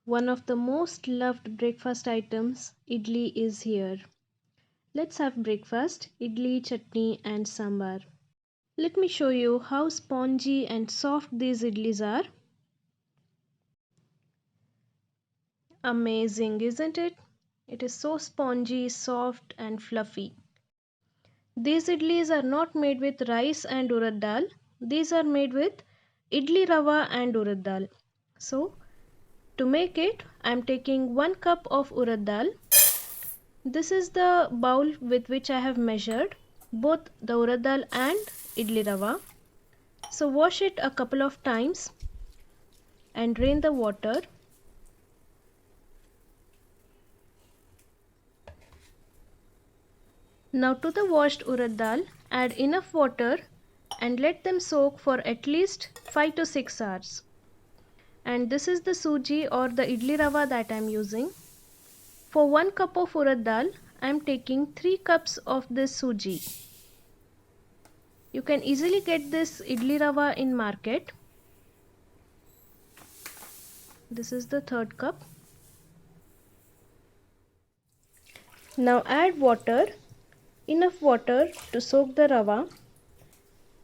One of the most loved breakfast items, idli, is here. Let's have breakfast, idli, chutney, and sambar. Let me show you how spongy and soft these idlis are. Amazing, isn't it? It is so spongy, soft, and fluffy. These idlis are not made with rice and urad dal. These are made with idli rava and urad dal. So, to make it, I am taking 1 cup of urad dal. This is the bowl with which I have measured both the urad dal and idli rava. So wash it a couple of times and drain the water. Now to the washed urad dal, add enough water and let them soak for at least 5 to 6 hours. And this is the suji or the idli rava that I am using. For 1 cup of urad dal, I am taking 3 cups of this suji. You can easily get this idli rava in market. This is the third cup. Now add water, enough water to soak the rava,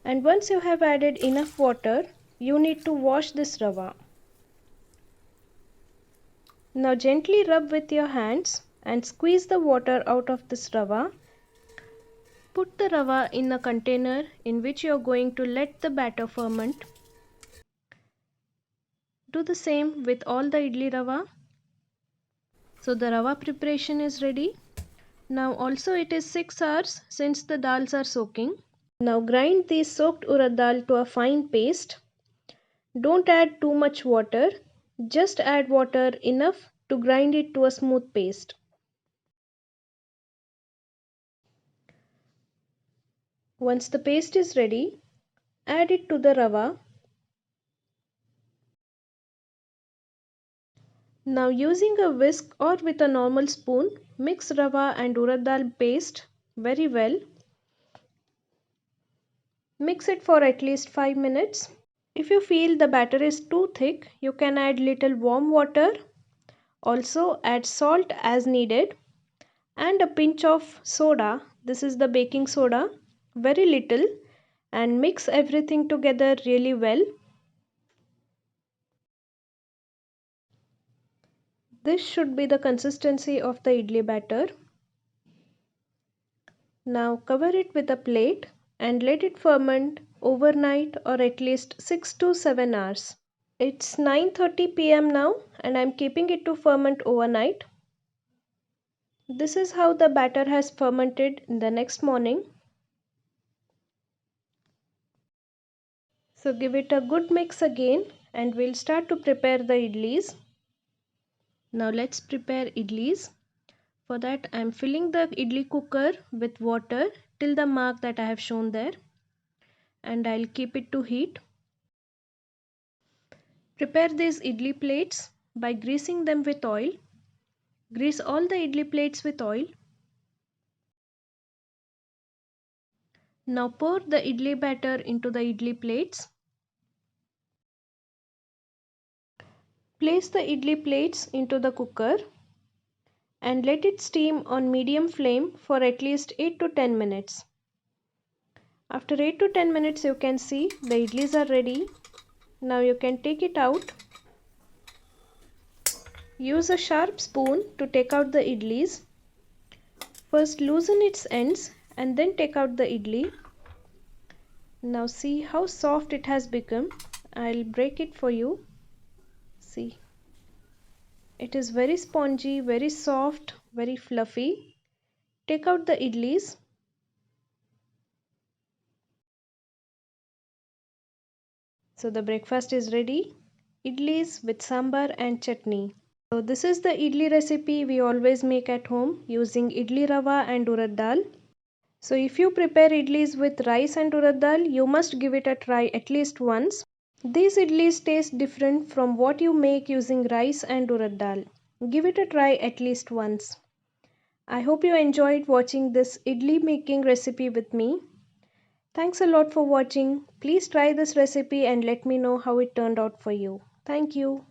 and once you have added enough water, you need to wash this rava. Now gently rub with your hands and squeeze the water out of this rava. Put the rava in a container in which you are going to let the batter ferment. Do the same with all the idli rava. So the rava preparation is ready. Now also it is 6 hours since the dals are soaking. Now grind the soaked urad dal to a fine paste. Don't add too much water. Just add water enough to grind it to a smooth paste. Once the paste is ready, add it to the rava. Now using a whisk or with a normal spoon, mix rava and urad dal paste very well. Mix it for at least 5 minutes. If you feel the batter is too thick, you can add little warm water. Also add salt as needed and a pinch of soda. This is the baking soda, very little, and mix everything together really well. This should be the consistency of the idli batter. Now cover it with a plate and let it ferment overnight or at least 6 to 7 hours. It's 9:30 p.m. now and I'm keeping it to ferment overnight. This is how the batter has fermented in the next morning. So give it a good mix again and we'll start to prepare the idlis. Now let's prepare idlis. For that I am filling the idli cooker with water till the mark that I have shown there, and I'll keep it to heat. Prepare these idli plates by greasing them with oil. Grease all the idli plates with oil. Now pour the idli batter into the idli plates. Place the idli plates into the cooker and let it steam on medium flame for at least 8 to 10 minutes. After 8 to 10 minutes you can see the idlis are ready. Now you can take it out. Use a sharp spoon to take out the idlis. First loosen its ends and then take out the idli. Now see how soft it has become. I'll break it for you. See. It is very spongy, very soft, very fluffy. Take out the idlis. So the breakfast is ready. Idlis with sambar and chutney. So this is the idli recipe we always make at home using idli rava and urad dal. So if you prepare idlis with rice and urad dal, you must give it a try at least once. These idlis taste different from what you make using rice and urad dal. Give it a try at least once. I hope you enjoyed watching this idli making recipe with me. Thanks a lot for watching. Please try this recipe and let me know how it turned out for you. Thank you.